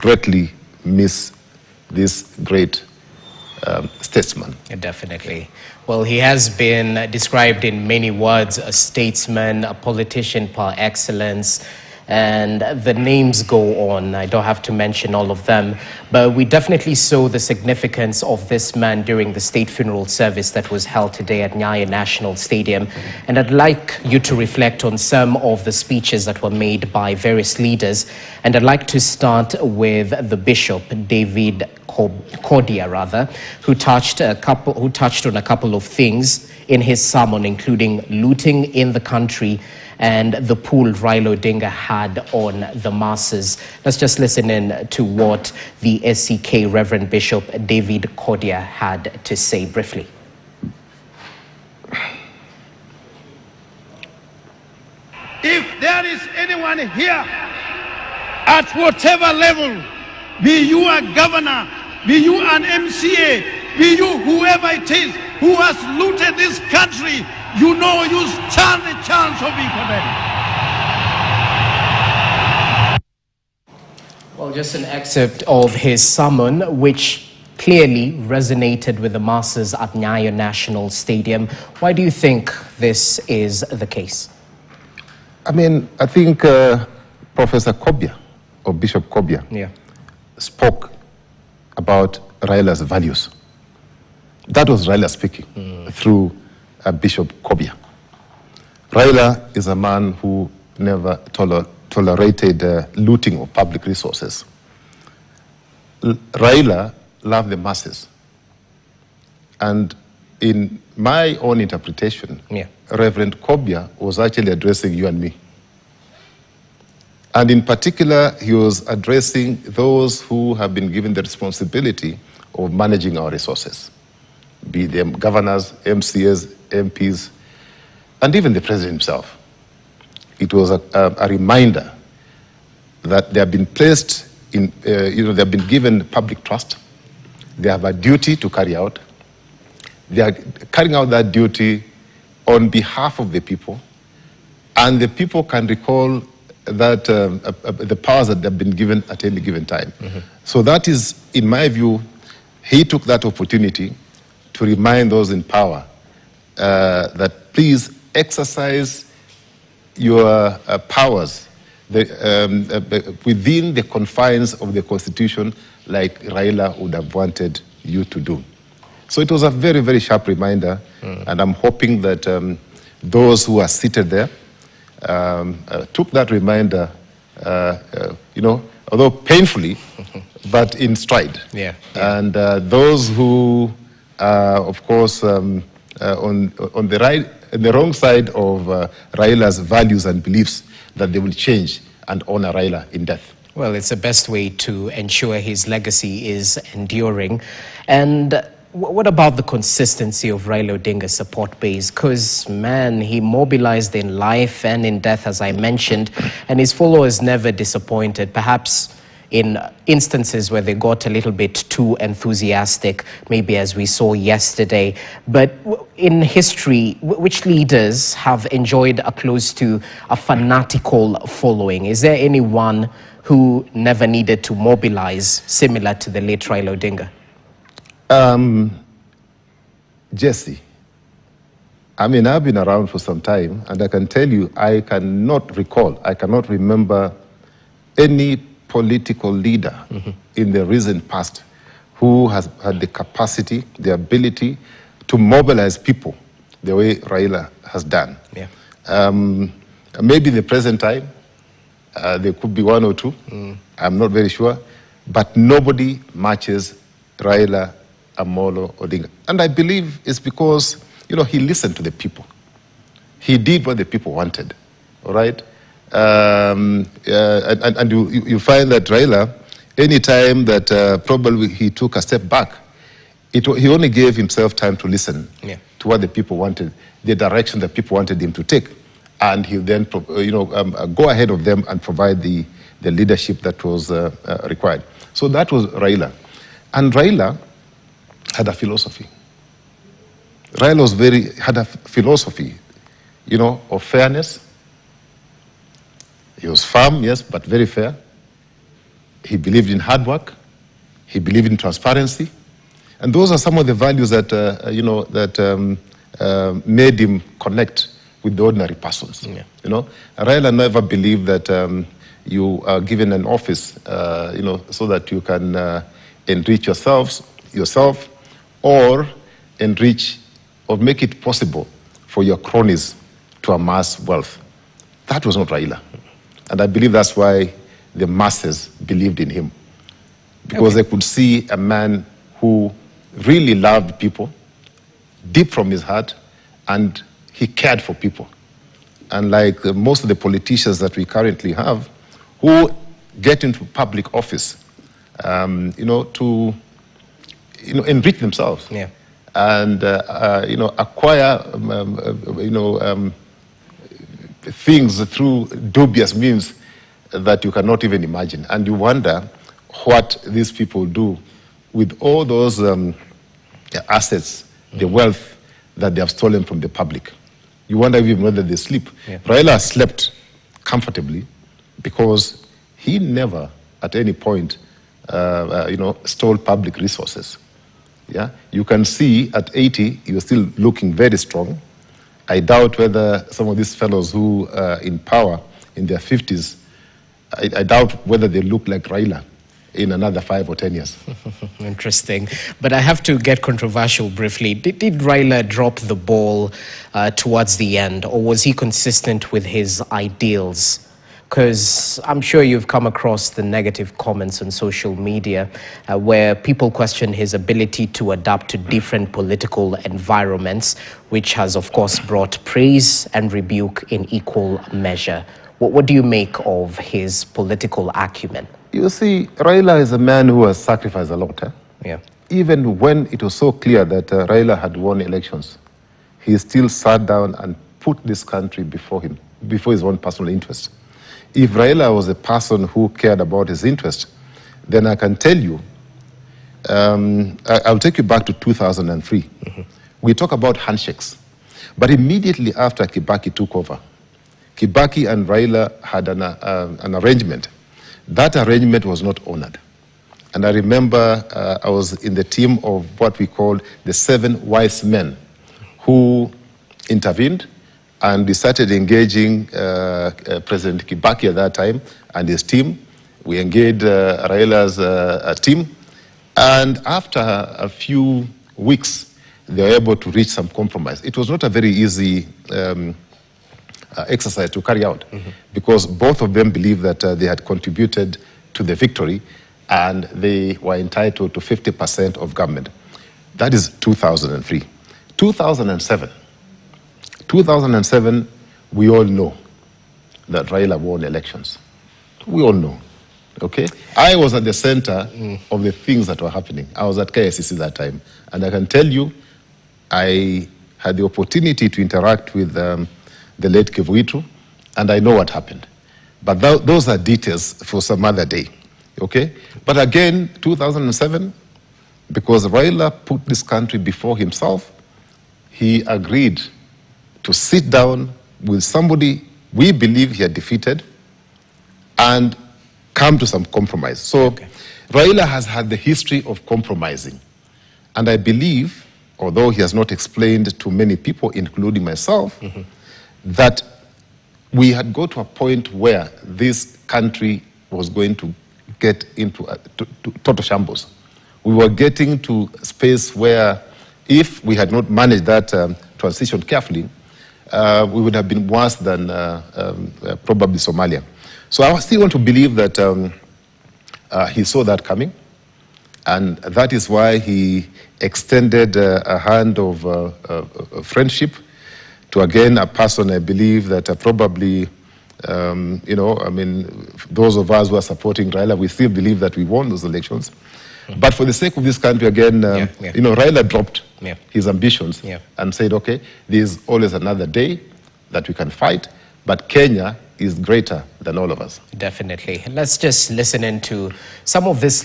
greatly miss this great statesman. Definitely. Well, he has been described in many words: a statesman, a politician par excellence, and the names go on. I don't have to mention all of them, but we definitely saw the significance of this man during the state funeral service that was held today at Nyayo National Stadium. And I'd like you to reflect on some of the speeches that were made by various leaders. And I'd like to start with the Bishop, David Kobia, who touched on a couple of things in his sermon, including looting in the country and the pull Raila Odinga had on the masses. Let's just listen in to what the SCK Reverend Bishop David Kobia had to say briefly. If there is anyone here at whatever level, be you a governor, be you an MCA, be you whoever it is who has looted this country, you know you stand a chance of being condemned. Well, just an excerpt of his sermon, which clearly resonated with the masses at Nyayo National Stadium. Why do you think this is the case? I mean, I think Professor Kobia, or Bishop Kobia, spoke about Raila's values. That was Raila speaking through Bishop Kobia. Raila is a man who never tolerated looting of public resources. Raila loved the masses. And in my own interpretation, Reverend Kobia was actually addressing you and me. And in particular, he was addressing those who have been given the responsibility of managing our resources, be them governors, MCAs, MPs, and even the president himself. It was a reminder that they have been placed in, they have been given public trust. They have a duty to carry out. They are carrying out that duty on behalf of the people, and the people can recall that the powers that they've been given at any given time. So that is, in my view, he took that opportunity to remind those in power that please exercise your powers within the confines of the Constitution, like Raila would have wanted you to do. So it was a very, very sharp reminder, and I'm hoping that those who are seated there took that reminder, although painfully, but in stride. And those who are, of course, on the wrong side of Raila's values and beliefs, that they will change and honor Raila in death. Well, it's the best way to ensure his legacy is enduring. And what about the consistency of Raila Odinga's support base? Because, man, he mobilized in life and in death, as I mentioned, and his followers never disappointed. Perhaps in instances where they got a little bit too enthusiastic, maybe as we saw yesterday. But in history, which leaders have enjoyed a close to a fanatical following? Is there anyone who never needed to mobilize, similar to the late Raila Odinga? Jesse, I mean, I've been around for some time, and I can tell you, I cannot remember any political leader in the recent past who has had the capacity, the ability to mobilize people the way Raila has done. Maybe in the present time, there could be one or two, I'm not very sure, but nobody matches Raila Amolo Odinga. And I believe it's because, he listened to the people. He did what the people wanted, all right? And you find that Raila, anytime that probably he took a step back, he only gave himself time to listen to what the people wanted, the direction that people wanted him to take. And he then, go ahead of them and provide the leadership that was required. So that was Raila. And Raila had a philosophy. Raila had a philosophy, of fairness. He was firm, yes, but very fair. He believed in hard work. He believed in transparency. And those are some of the values that, made him connect with the ordinary persons. Yeah. Raila never believed that you are given an office, so that you can enrich yourself, or enrich or make it possible for your cronies to amass wealth. That was not Raila. And I believe that's why the masses believed in him. Because they could see a man who really loved people, deep from his heart, and he cared for people. And like most of the politicians that we currently have, who get into public office, to enrich themselves, and acquire, things through dubious means that you cannot even imagine. And you wonder what these people do with all those assets, the wealth that they have stolen from the public. You wonder even whether they sleep. Raila slept comfortably because he never at any point stole public resources. You can see at 80 he was still looking very strong. I doubt whether some of these fellows who are in power in their 50s, I doubt whether they look like Raila in another 5 or 10 years. Interesting. But I have to get controversial briefly. Did Raila drop the ball towards the end, or was he consistent with his ideals? Because I'm sure you've come across the negative comments on social media where people question his ability to adapt to different political environments, which has, of course, brought praise and rebuke in equal measure. What do you make of his political acumen? You see, Raila is a man who has sacrificed a lot. Even when it was so clear that Raila had won elections, he still sat down and put this country before him, before his own personal interest. If Raila was a person who cared about his interest, then I can tell you, I'll take you back to 2003. We talk about handshakes. But immediately after Kibaki took over, Kibaki and Raila had an arrangement. That arrangement was not honored. And I remember I was in the team of what we called the 7 wise men who intervened, and we started engaging President Kibaki at that time and his team. We engaged Raila's team. And after a few weeks, they were able to reach some compromise. It was not a very easy exercise to carry out, because both of them believed that they had contributed to the victory and they were entitled to 50% of government. That is 2003. 2007, we all know that Raila won elections. We all know, okay? I was at the center of the things that were happening. I was at KICC that time, and I can tell you, I had the opportunity to interact with the late Kivuitu, and I know what happened. But those are details for some other day, okay? But again, 2007, because Raila put this country before himself, he agreed to sit down with somebody we believe he had defeated and come to some compromise. So Raila has had the history of compromising. And I believe, although he has not explained to many people, including myself, that we had got to a point where this country was going to get into total shambles. We were getting to a space where if we had not managed that transition carefully, we would have been worse than probably Somalia. So I still want to believe that he saw that coming, and that is why he extended a hand of friendship to, again, a person I believe that probably, those of us who are supporting Raila, we still believe that we won those elections. But for the sake of this country, again, Raila dropped his ambitions and said, okay, there's always another day that we can fight, but Kenya is greater than all of us. Definitely. Let's just listen into some of this